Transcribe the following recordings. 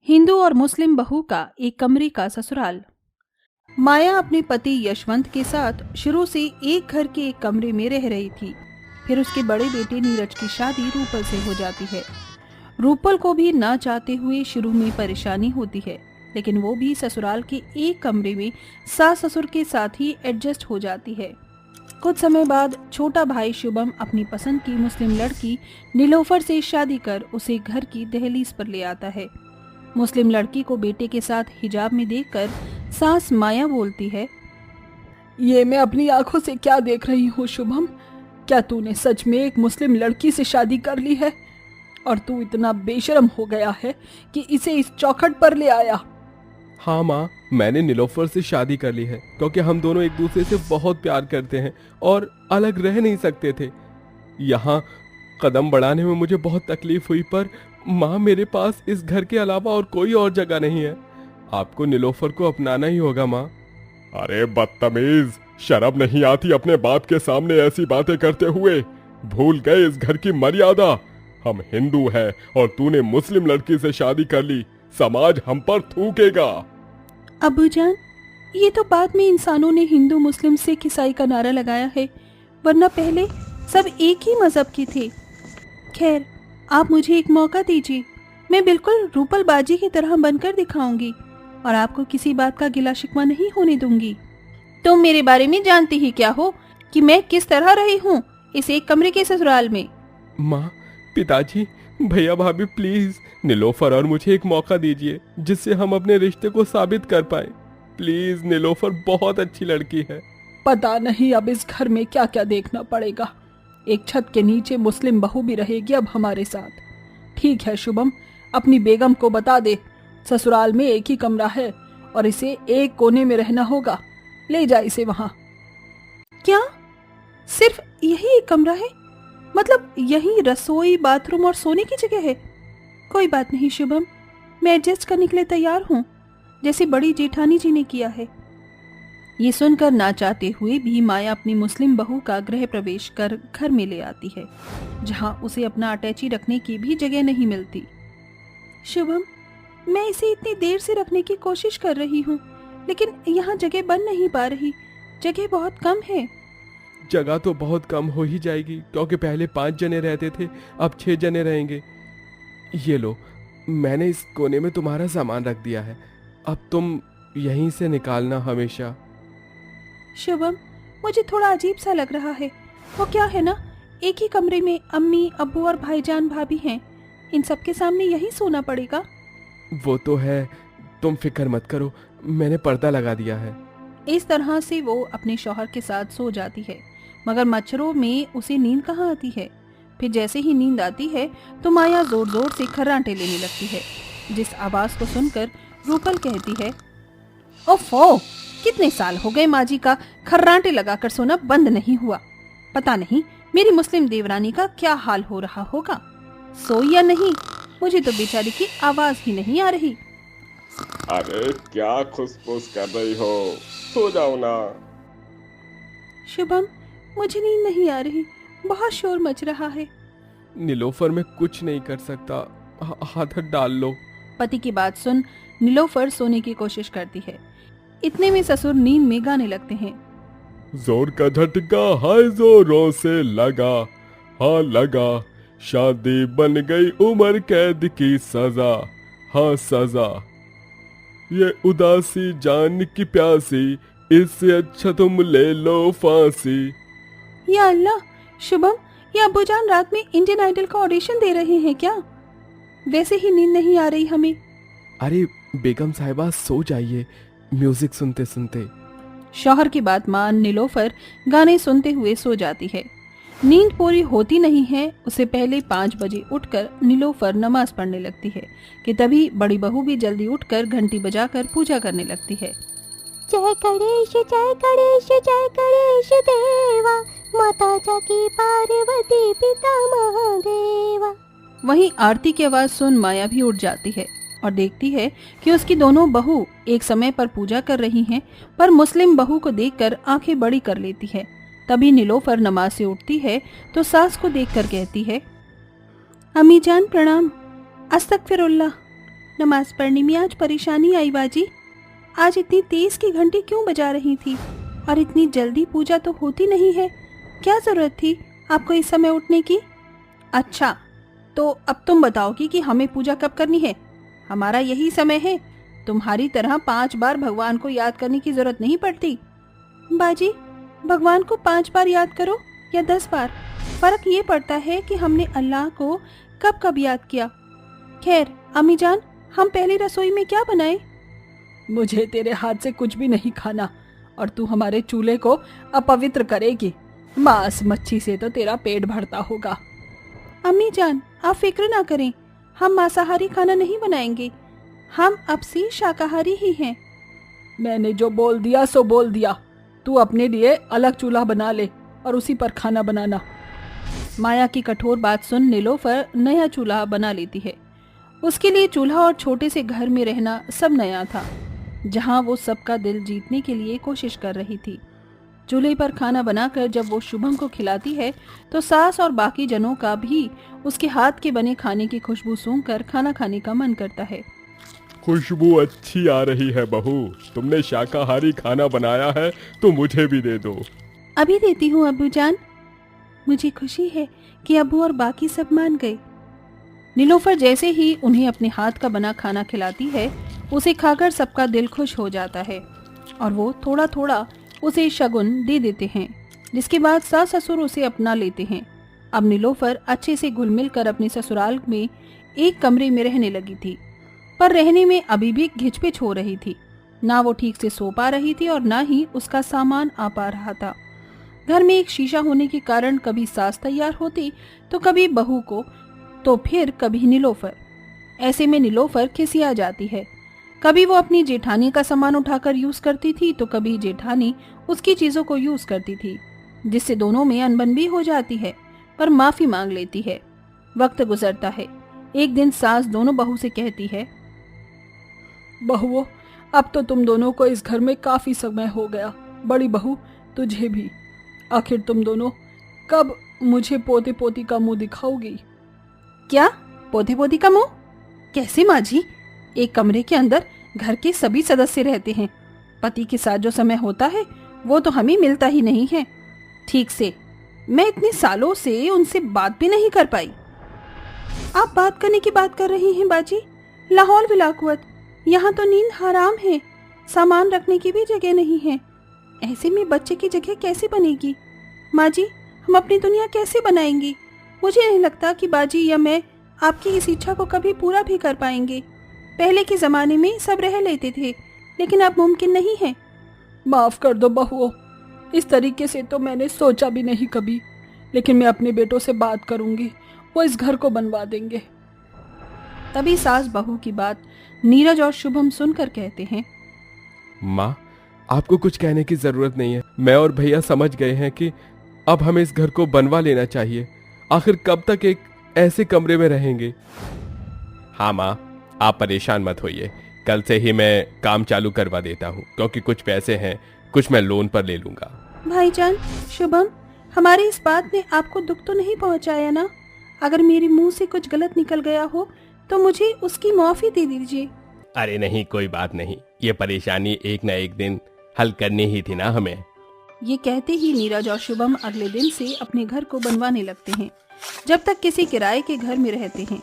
हिंदू और मुस्लिम बहू का एक कमरे का ससुराल। माया अपने पति यशवंत के साथ शुरू से एक घर के एक कमरे में रह रही थी। फिर उसके बड़े बेटे नीरज की शादी रूपल से हो जाती है। रूपल को भी ना चाहते हुए शुरू में परेशानी होती है, लेकिन वो भी ससुराल के एक कमरे में सास ससुर के साथ ही एडजस्ट हो जाती है। कुछ समय बाद छोटा भाई शुभम अपनी पसंद की मुस्लिम लड़की नीलोफर से शादी कर उसे घर की दहलीज पर ले आता है। मुस्लिम लड़की को बेटे के साथ हिजाब में देखकर सास माया बोलती है, ये मैं अपनी आंखों से क्या देख रही हूँ शुभम? क्या तूने सच में एक मुस्लिम लड़की से शादी कर ली है? और तू इतना बेशर्म हो गया है कि इसे इस चौखट पर ले आया। हाँ माँ, मैंने नीलोफर से शादी कर ली है क्योंकि हम दोनों एक दूसरे से बहुत प्यार करते हैं और अलग रह नहीं सकते थे। यहाँ कदम बढ़ाने में मुझे बहुत तकलीफ हुई, पर माँ मेरे पास इस घर के अलावा और कोई और जगह नहीं है। आपको नीलोफर को अपनाना ही होगा माँ। अरे बदतमीज, शर्म नहीं आती अपने बाप के सामने ऐसी बातें करते हुए? भूल गए इस घर की मर्यादा? हम हिंदू हैं और तूने मुस्लिम लड़की से शादी कर ली, समाज हम पर थूकेगा। अब्बूजान, ये तो बाद में इंसानों ने हिंदू मुस्लिम सिख ईसाई का नारा लगाया है, वरना पहले सब एक ही मजहब के थे। खैर, आप मुझे एक मौका दीजिए, मैं बिल्कुल रूपल बाजी की तरह बनकर दिखाऊंगी और आपको किसी बात का गिला शिकवा नहीं होने दूंगी। तुम मेरे बारे में जानती ही क्या हो कि मैं किस तरह रही हूँ इस एक कमरे के ससुराल में। माँ, पिताजी, भैया भाभी, प्लीज नीलोफर और मुझे एक मौका दीजिए जिससे हम अपने रिश्ते को साबित कर पाए। प्लीज, नीलोफर बहुत अच्छी लड़की है। पता नहीं अब इस घर में क्या क्या देखना पड़ेगा। एक छत के नीचे मुस्लिम बहू भी रहेगी अब हमारे साथ। ठीक है शुभम, अपनी बेगम को बता दे, ससुराल में एक ही कमरा है और इसे एक कोने में रहना होगा। ले जा इसे वहां। क्या सिर्फ यही एक कमरा है? मतलब यही रसोई, बाथरूम और सोने की जगह है? कोई बात नहीं शुभम, मैं एडजस्ट करने के लिए तैयार हूँ, जैसे बड़ी जेठानी जी ने किया है। ये सुनकर ना चाहते हुए भी माया अपनी मुस्लिम बहू का गृह प्रवेश कर घर में ले आती है, जहाँ उसे अपना अटैची रखने की भी जगह नहीं मिलती। शुभम, मैं इसे इतनी देर से रखने की कोशिश कर रही हूँ, लेकिन यहाँ जगह बन नहीं पा रही। जगह बहुत कम है। जगह तो बहुत कम हो ही जाएगी क्योंकि पहले 5 जने रहते थे, अब 6 जने रहेंगे। ये लो, मैंने इस कोने में तुम्हारा सामान रख दिया है, अब तुम यहीं से निकालना हमेशा। शुभम, मुझे थोड़ा अजीब सा लग रहा है। वो क्या है ना, एक ही कमरे में अम्मी, अब्बू और भाईजान भाभी हैं, इन सबके सामने यही सोना पड़ेगा। वो तो है, तुम फिक्र मत करो, मैंने पर्दा लगा दिया है। इस तरह से वो अपने शौहर के साथ सो जाती है, मगर मच्छरों में उसे नींद कहाँ आती है। फिर जैसे ही नींद आती है तो माया जोर जोर से खर्राटे लेने लगती है, जिस आवाज को सुनकर रूपल कहती है, ओफो, कितने साल हो गए माँ जी का खर्राटे लगाकर सोना बंद नहीं हुआ। पता नहीं मेरी मुस्लिम देवरानी का क्या हाल हो रहा होगा। सोई या नहीं, मुझे तो बेचारी की आवाज ही नहीं आ रही। अरे क्या खुसफुस कर रही हो? सो जाओ ना। शुभम, मुझे नींद नहीं आ रही, बहुत शोर मच रहा है। नीलोफर मैं कुछ नहीं कर सकता, हाथ डाल लो। पति की बात सुन नीलोफर सोने की कोशिश करती है। इतने में ससुर नींद में गाने लगते हैं। जोर का झटका हाय जोरों से लगा, हाँ लगा, शादी बन गई उम्र कैद की सजा, हाँ सजा, ये उदासी जान की प्यासी, इससे अच्छा तुम ले लो फांसी। या अल्लाह, शुभम, ये अब्बूजान रात में इंडियन आइडल का ऑडिशन दे रहे हैं क्या? वैसे ही नींद नहीं आ रही हमें। अरे बेगम साहिबा, सो जाइए म्यूजिक सुनते सुनते। शौहर की बात मान नीलोफर गाने सुनते हुए सो जाती है। नींद पूरी होती नहीं है, उसे पहले 5 बजे उठकर नीलोफर नमाज पढ़ने लगती है कि तभी बड़ी बहू भी जल्दी उठकर घंटी बजाकर पूजा करने लगती है। जय गणेश जय गणेश जय गणेश देवा, माता जाकी पार्वती पिता महादेवा। वहीं आरती की आवाज सुन माया भी उठ जाती है और देखती है कि उसकी दोनों बहू एक समय पर पूजा कर रही हैं, पर मुस्लिम बहू को देखकर आंखें बड़ी कर लेती है। तभी नीलोफर नमाज से उठती है तो सास को देखकर कहती है, अम्मी जान प्रणाम, अस्तगफिरुल्लाह। नमाज पढ़ने में आज परेशानी आई बाजी। आज इतनी तेज की घंटी क्यों बजा रही थी? और इतनी जल्दी पूजा तो होती नहीं है। क्या जरूरत थी आपको इस समय उठने की? अच्छा, तो अब तुम बताओगी कि हमें पूजा कब करनी है? हमारा यही समय है। तुम्हारी तरह 5 बार भगवान को याद करने की जरूरत नहीं पड़ती। बाजी, भगवान को 5 बार याद करो या 10 बार, फर्क ये पड़ता है कि हमने अल्लाह को कब कब याद किया। खैर अम्मी जान, हम पहली रसोई में क्या बनाए? मुझे तेरे हाथ से कुछ भी नहीं खाना, और तू हमारे चूल्हे को अपवित्र करेगी। मांस मच्छी से तो तेरा पेट भरता होगा। अम्मी जान, आप फिक्र ना करें, हम मांसाहारी खाना नहीं बनाएंगे। हम अब से शाकाहारी ही हैं। मैंने जो बोल दिया सो बोल दिया। तू अपने लिए अलग चूल्हा बना ले और उसी पर खाना बनाना। माया की कठोर बात सुन नीलोफर नया चूल्हा बना लेती है। उसके लिए चूल्हा और छोटे से घर में रहना सब नया था, जहां वो सबका दिल जीतने के लिए कोशिश कर रही थी। चूल्हे पर खाना बनाकर जब वो शुभम को खिलाती है तो सास और बाकी जनों का भी उसके हाथ के बने खाने की खुशबू सूंघकर खाना खाने का मन करता है। खुशबू अच्छी आ रही है बहू। तुमने शाकाहारी खाना बनाया है तो मुझे भी दे दो। अभी देती हूँ अब्बू जान। मुझे खुशी है कि अब्बू और बाकी सब मान गए। नीलोफर जैसे ही उन्हें अपने हाथ का बना खाना खिलाती है, उसे खाकर सबका दिल खुश हो जाता है और वो थोड़ा थोड़ा उसे शगुन दे देते हैं, जिसके बाद सास ससुर उसे अपना लेते हैं। अब नीलोफर अच्छे से घुल मिल कर अपने ससुराल में एक कमरे में रहने लगी थी, पर रहने में अभी भी घिचपिच हो रही थी। ना वो ठीक से सो पा रही थी और ना ही उसका सामान आ पा रहा था। घर में एक शीशा होने के कारण कभी सास तैयार होती तो कभी बहू को, तो फिर कभी नीलोफर। ऐसे में नीलोफर खिसिया जाती है। कभी वो अपनी जेठानी का सामान उठाकर यूज करती थी तो कभी जेठानी उसकी चीजों को यूज करती थी, जिससे दोनों में अनबन भी हो जाती है, पर माफी मांग लेती है। वक्त गुजरता है। एक दिन सास दोनों बहू से कहती है, बहुओं, अब तो तुम दोनों को इस घर में काफी समय हो गया। बड़ी बहू तुझे भी। आखिर तुम दोनों कब मुझे पोते पोती का मुंह दिखाओगी? क्या पोते पोती का मुंह? कैसे माँ जी? एक कमरे के अंदर घर के सभी सदस्य रहते हैं। पति के साथ जो समय होता है वो तो हमें मिलता ही नहीं है ठीक से। मैं इतने सालों से उनसे बात भी नहीं कर पाई। आप बात करने की बात कर रही हैं बाजी? लाहौल बिलाकुवत, यहाँ तो नींद हराम है। सामान रखने की भी जगह नहीं है। ऐसे में बच्चे की जगह कैसे बनेगी? माँ जी, हम अपनी दुनिया कैसे बनाएंगी? मुझे नहीं लगता कि बाजी या मैं आपकी इस इच्छा को कभी पूरा भी कर पाएंगे। पहले के जमाने में सब रह लेते थे, लेकिन अब मुमकिन नहीं है। माफ कर दो बहुओं, इस तरीके से तो मैंने सोचा भी नहीं कभी। लेकिन मैं अपने बेटों से बात करूंगी, वो इस घर को बनवा देंगे। तभी सास बहू की बात नीरज और शुभम सुनकर कहते हैं, माँ, आपको कुछ कहने की जरूरत नहीं है। मैं और भैया समझ गए हैं कि अब हमें इस घर को बनवा लेना चाहिए। आखिर कब तक एक ऐसे कमरे में रहेंगे? हाँ माँ, आप परेशान मत होइए। कल से ही मैं काम चालू करवा देता हूँ, क्योंकि कुछ पैसे हैं, कुछ मैं लोन पर ले लूंगा। भाईजान, शुभम, हमारी इस बात ने आपको दुख तो नहीं पहुंचाया ना? अगर मेरे मुंह से कुछ गलत निकल गया हो तो मुझे उसकी माफी दे दीजिए। अरे नहीं, कोई बात नहीं। ये परेशानी एक न एक दिन हल करनी ही थी ना हमें। ये कहते ही नीरज और शुभम अगले दिन से अपने घर को बनवाने लगते हैं, जब तक किसी किराए के घर में रहते हैं।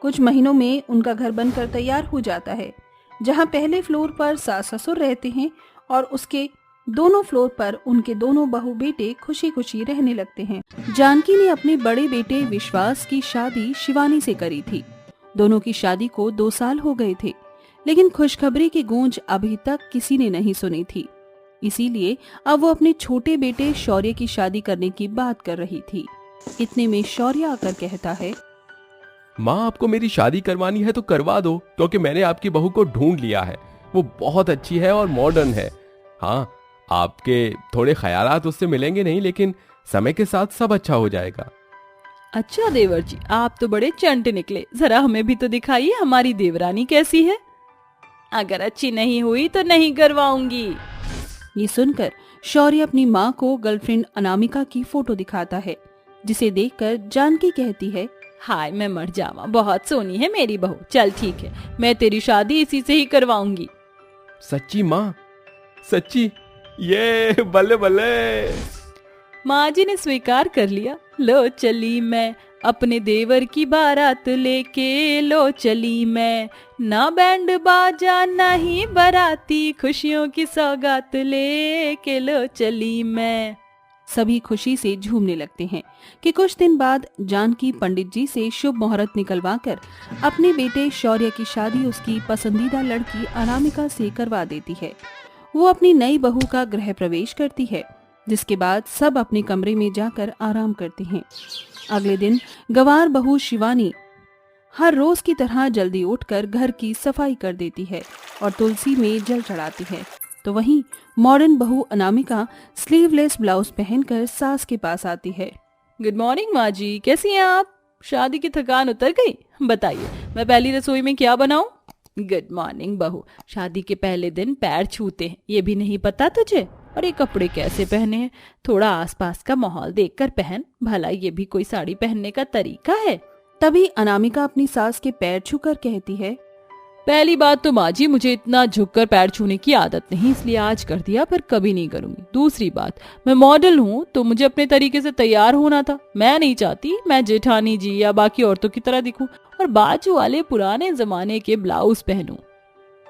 कुछ महीनों में उनका घर बनकर तैयार हो जाता है, जहां पहले फ्लोर पर सास ससुर रहते हैं और उसके दोनों फ्लोर पर उनके दोनों बहू बेटे खुशी खुशी रहने लगते हैं। जानकी ने अपने बड़े बेटे विश्वास की शादी शिवानी से करी थी। दोनों की शादी को 2 साल हो गए थे, लेकिन खुशखबरी की गूंज अभी तक किसी ने नहीं सुनी थी। इसीलिए अब वो अपने छोटे बेटे शौर्य की शादी करने की बात कर रही थी। इतने में शौर्य आकर कहता है, माँ, आपको मेरी शादी करवानी है तो करवा दो, क्योंकि मैंने आपकी बहू को ढूंढ लिया है। वो बहुत अच्छी है और मॉडर्न है। हाँ, आपके थोड़े ख्यालात उससे मिलेंगे नहीं, लेकिन समय के साथ सब अच्छा हो जाएगा। अच्छा देवर जी, आप तो बड़े चंट निकले। जरा हमें भी तो दिखाइए हमारी देवरानी कैसी है। अगर अच्छी नहीं हुई तो नहीं करवाऊंगी। ये सुनकर शौर्य अपनी माँ को गर्लफ्रेंड अनामिका की फोटो दिखाता है, जिसे देखकर जानकी कहती है, हाय मैं मर जावा, बहुत सोनी है मेरी बहू। चल ठीक है, मैं तेरी शादी इसी से ही करवाऊंगी। सच्ची माँ? सच्ची? ये बल्ले बल्ले। माँ जी ने स्वीकार कर लिया। लो चली मैं अपने देवर की बारात लेके, लो चली मैं, ना बैंड बाजा ना ही बराती, खुशियों की सौगात लेके लो चली मैं। सभी खुशी से झूमने लगते हैं कि कुछ दिन बाद जानकी पंडित जी से शुभ मुहूर्त निकलवाकर अपने बेटे शौर्य की शादी उसकी पसंदीदा लड़की अनामिका से करवा देती है। वो अपनी नई बहू का गृह प्रवेश करती है, जिसके बाद सब अपने कमरे में जाकर आराम करते हैं। अगले दिन गंवार बहू शिवानी हर रोज की तरह जल्दी उठकर घर की सफाई कर देती है और तुलसी में जल चढ़ाती है। तो वहीं मॉडर्न बहू अनामिका स्लीवलेस ब्लाउज पहनकर सास के पास आती है। गुड मॉर्निंग माँ जी, कैसी हैं आप? शादी की थकान उतर गई? बताइए मैं पहली रसोई में क्या बनाऊं? गुड मॉर्निंग बहू, शादी के पहले दिन पैर छूते हैं, ये भी नहीं पता तुझे? और ये कपड़े कैसे पहने हैं? थोड़ा आसपास का माहौल देखकर पहन, भला ये भी कोई साड़ी पहनने का तरीका है? तभी अनामिका अपनी सास के पैर छूकर कहती है, पहली बात तो माँ जी मुझे इतना झुककर पैर छूने की आदत नहीं, इसलिए आज कर दिया, पर कभी नहीं करूंगी। दूसरी बात, मैं मॉडल हूँ तो मुझे अपने तरीके से तैयार होना था। मैं नहीं चाहती मैं जेठानी जी या बाकी औरतों की तरह दिखूं और बाजू वाले पुराने जमाने के ब्लाउज पहनूं।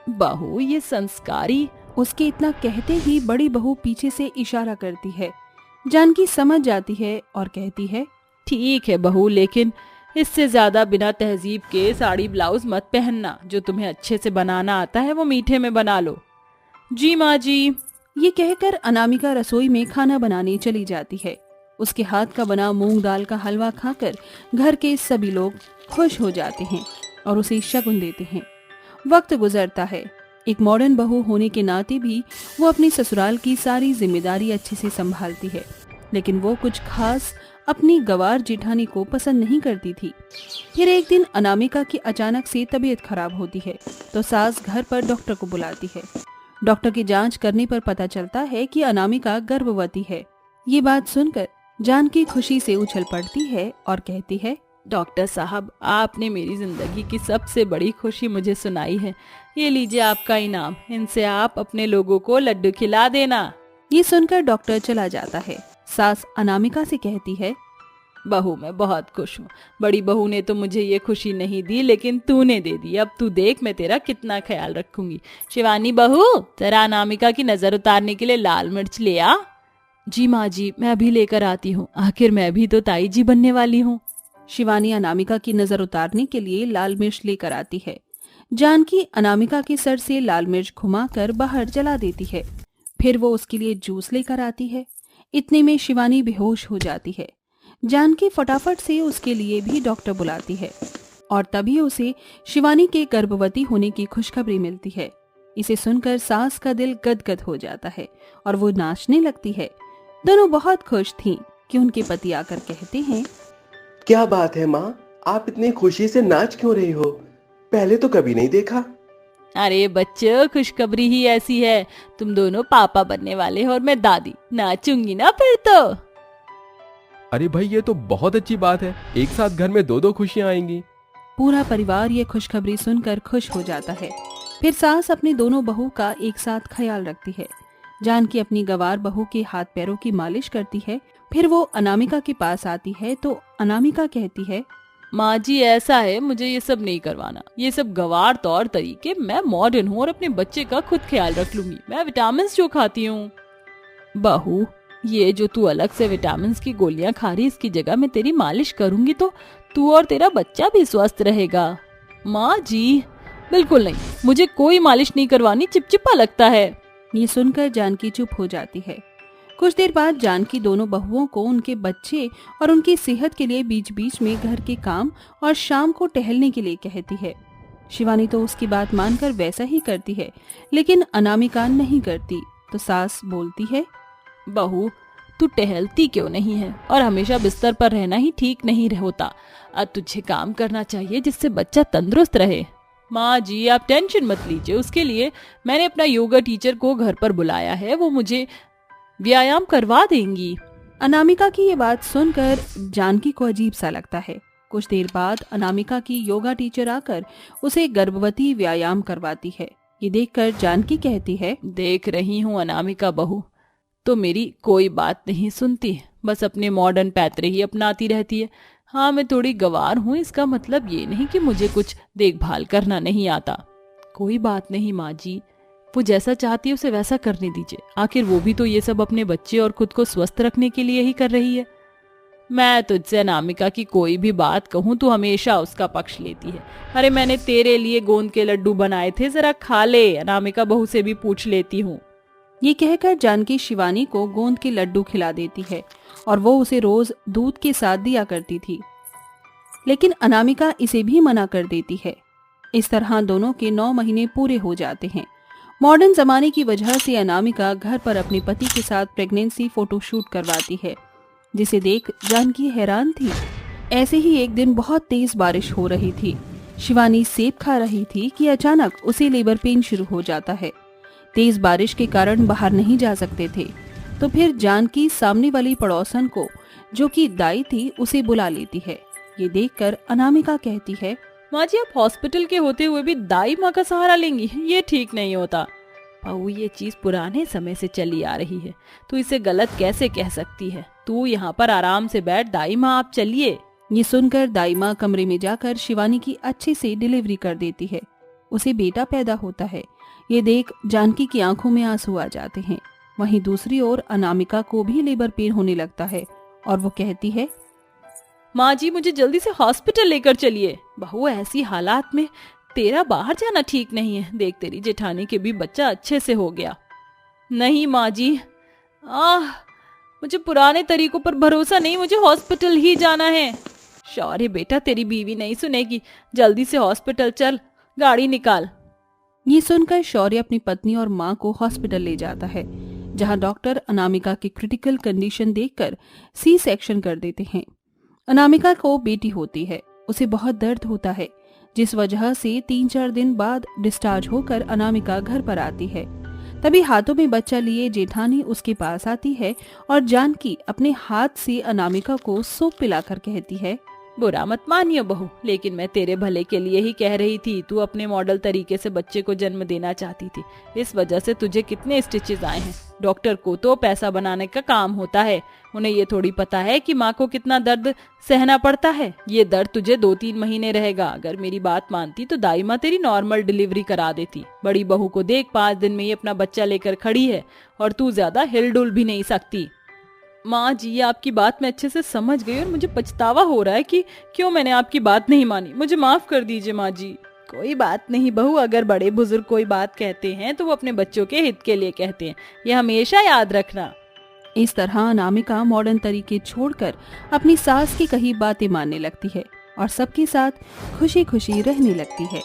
बहू ये संस्कारी। उसके इतना कहते ही बड़ी बहू पीछे से इशारा करती है। जानकी समझ जाती है और कहती है, ठीक है बहू, लेकिन इससे ज्यादा बिना तहजीब के साड़ी ब्लाउज मत पहनना। जो तुम्हें अच्छे से बनाना आता है वो मीठे में बना लो। जी माँ जी। ये कहकर अनामिका रसोई में खाना बनाने चली जाती है। उसके हाथ का बना मूंग दाल का हलवा खाकर घर के सभी लोग खुश हो जाते हैं और उसे शगुन देते हैं। वक्त गुजरता है। एक मॉडर्न बहू होने के नाते भी वो अपनी ससुराल की सारी जिम्मेदारी अच्छे से संभालती है, लेकिन वो कुछ खास अपनी गंवार जेठानी को पसंद नहीं करती थी। फिर एक दिन अनामिका की अचानक से तबीयत खराब होती है तो सास घर पर डॉक्टर को बुलाती है। डॉक्टर की जांच करने पर पता चलता है कि अनामिका गर्भवती है। ये बात सुनकर जानकी खुशी से उछल पड़ती है और कहती है, डॉक्टर साहब, आपने मेरी जिंदगी की सबसे बड़ी खुशी मुझे सुनाई है। ये लीजिए आपका इनाम, इनसे आप अपने लोगों को लड्डू खिला देना। ये सुनकर डॉक्टर चला जाता है। सास अनामिका से कहती है, बहू मैं बहुत खुश हूँ। बड़ी बहू ने तो मुझे ये खुशी नहीं दी, लेकिन तूने दे दी। अब तू देख मैं तेरा कितना ख्याल रखूंगी। शिवानी बहू, जरा अनामिका की नजर उतारने के लिए लाल मिर्च ले आ। जी माँ जी, मैं अभी लेकर आती हूँ, आखिर मैं भी तो ताई जी बनने वाली हूँ। शिवानी अनामिका की नजर उतारने के लिए लाल मिर्च लेकर आती है। जानकी अनामिका के सर से लाल मिर्च घुमाकर बाहर जला देती है। फिर वो उसके लिए जूस लेकर आती है। इतने में शिवानी बेहोश हो जाती है। जानकी फटाफट से उसके लिए भी डॉक्टर बुलाती है और तभी उसे शिवानी के गर्भवती होने की खुशखबरी मिलती है। इसे सुनकर सास का दिल गदगद हो जाता है और वो नाचने लगती है। दोनों बहुत खुश थीं कि उनके पति आकर कहते हैं, क्या बात है माँ, आप इतनी खुशी से नाच क्यों रही हो? पहले तो कभी नहीं देखा। अरे बच्चों, खुशखबरी ही ऐसी है, तुम दोनों पापा बनने वाले हो और मैं दादी। नाचूंगी ना फिर तो। अरे भाई, ये तो बहुत अच्छी बात है, एक साथ घर में दो दो खुशियां आएंगी। पूरा परिवार ये खुशखबरी सुनकर खुश हो जाता है। फिर सास अपनी दोनों बहू का एक साथ ख्याल रखती है। जानकी अपनी गंवार बहू के हाथ पैरों की मालिश करती है। फिर वो अनामिका के पास आती है तो अनामिका कहती है, माँ जी ऐसा है, मुझे ये सब नहीं करवाना। ये सब गंवार तौर तरीके, मैं मॉडर्न हूँ और अपने बच्चे का खुद ख्याल रख लूंगी। मैं विटामिन जो खाती हूँ। बहू, ये जो तू अलग से विटामिन की गोलियां खा रही, इसकी जगह मैं तेरी मालिश करूंगी तो तू और तेरा बच्चा भी स्वस्थ रहेगा। माँ जी बिल्कुल नहीं, मुझे कोई मालिश नहीं करवानी, चिपचिपा लगता है। ये सुनकर जानकी चुप हो जाती है। कुछ देर बाद जानकी दोनों बहुओं को उनके बच्चे और उनकी सेहत के लिए बीच बीच में घर के काम और शाम को टहलने के लिए कहती है। शिवानी तो उसकी बात मानकर वैसा ही करती है, लेकिन अनामिका नहीं करती। तो सास बोलती है, बहू तू टहलती क्यों नहीं है? और हमेशा बिस्तर पर रहना ही ठीक नहीं होता। अब तुझे काम करना चाहिए जिससे बच्चा तंदुरुस्त रहे। माँ जी आप टेंशन मत लीजिए, उसके लिए मैंने अपना योगा टीचर को घर पर बुलाया है, वो मुझे व्यायाम करवा देंगी। अनामिका की ये बात सुनकर जानकी को अजीब सा लगता है। कुछ देर बाद अनामिका की योगा टीचर आकर उसे गर्भवती व्यायाम करवाती है। ये देखकर जानकी कहती है, देख रही हूँ अनामिका बहू, तो मेरी कोई बात नहीं सुनती, बस अपने मॉडर्न पैतरे ही अपनाती रहती है। हाँ, मैं थोड़ी गंवार हूँ, इसका मतलब ये नहीं कि मुझे कुछ देखभाल करना नहीं आता। कोई बात नहीं माँ जी, वो जैसा चाहती है उसे वैसा करने दीजिए। आखिर वो भी तो ये सब अपने बच्चे और खुद को स्वस्थ रखने के लिए ही कर रही है। मैं तुझसे अनामिका की कोई भी बात कहूँ तो हमेशा उसका पक्ष लेती है। अरे मैंने तेरे लिए गोंद के लड्डू बनाए थे, जरा खा ले, अनामिका बहू से भी पूछ लेती हूँ। ये कहकर जानकी शिवानी को गोंद के लड्डू खिला देती है और वो उसे रोज दूध के साथ दिया करती थी, लेकिन अनामिका इसे भी मना कर देती है। इस तरह दोनों के 9 महीने पूरे हो जाते हैं। मॉडर्न जमाने की वजह से अनामिका घर पर अपने पति के साथ प्रेगनेंसी फोटोशूट करवाती है, जिसे देख जानकी हैरान थी। ऐसे ही एक दिन बहुत तेज बारिश हो रही थी। शिवानी सेब खा रही थी कि अचानक उसे लेबर पेन शुरू हो जाता है। तेज बारिश के कारण बाहर नहीं जा सकते थे, तो फिर जानकी सामने वाली पड़ोसन को, जो कि दाई थी, उसे बुला लेती है। ये देखकर अनामिका कहती है, माँ जी, आप हॉस्पिटल के होते हुए भी दाई माँ का सहारा लेंगी, ये ठीक नहीं होता। बहू, ये चीज पुराने समय से चली आ रही है, तू इसे गलत कैसे कह सकती है? तू यहाँ पर आराम से बैठ, दाई माँ आप चलिए। ये सुनकर दाई माँ कमरे में जाकर शिवानी की अच्छे से डिलीवरी कर देती है। उसे बेटा पैदा होता है। ये देख जानकी की आंखों में आंसू आ जाते हैं। वहीं दूसरी ओर अनामिका को भी लेबर पेन होने लगता है और वो कहती है, माँ जी, मुझे जल्दी से हॉस्पिटल लेकर चलिए। बहू, ऐसी हालात में तेरा बाहर जाना ठीक नहीं है। देख, तेरी जेठानी के भी बच्चा अच्छे से हो गया। नहीं माँ जी, मुझे पुराने तरीकों पर भरोसा नहीं, मुझे हॉस्पिटल ही जाना है। शौर्य बेटा, तेरी बीवी नहीं सुनेगी, जल्दी से हॉस्पिटल चल, गाड़ी निकाल। ये सुनकर शौर्य अपनी पत्नी और माँ को हॉस्पिटल ले जाता है, जहाँ डॉक्टर अनामिका की क्रिटिकल कंडीशन देखकर सी सेक्शन कर देते हैं। अनामिका को बेटी होती है, उसे बहुत दर्द होता है, जिस वजह से 3-4 दिन बाद डिस्चार्ज होकर अनामिका घर पर आती है। तभी हाथों में बच्चा लिए जेठानी उसके पास आती है और जानकी अपने हाथ से अनामिका को सूप पिलाकर कहती है, बुरा मत मानियो बहू, लेकिन मैं तेरे भले के लिए ही कह रही थी। तू अपने मॉडल तरीके से बच्चे को जन्म देना चाहती थी, इस वजह से तुझे कितने स्टिचेस आए हैं। डॉक्टर को तो पैसा बनाने का काम होता है, उन्हें ये थोड़ी पता है कि माँ को कितना दर्द सहना पड़ता है। ये दर्द तुझे 2-3 महीने रहेगा। अगर मेरी बात मानती तो दाई माँ तेरी नॉर्मल डिलीवरी करा देती। बड़ी बहू को देख, 5 दिन में ही अपना बच्चा लेकर खड़ी है और तू ज्यादा हिलडुल भी नहीं सकती। माँ जी, आपकी बात मैं अच्छे से समझ गई और मुझे पछतावा हो रहा है कि क्यों मैंने आपकी बात नहीं मानी। मुझे माफ कर दीजिए माँ जी। कोई बात नहीं बहू, अगर बड़े बुजुर्ग कोई बात कहते हैं तो वो अपने बच्चों के हित के लिए कहते हैं, ये हमेशा याद रखना। इस तरह अनामिका मॉडर्न तरीके छोड़कर अपनी सास की कही बातें मानने लगती है और सबके साथ खुशी खुशी रहने लगती है।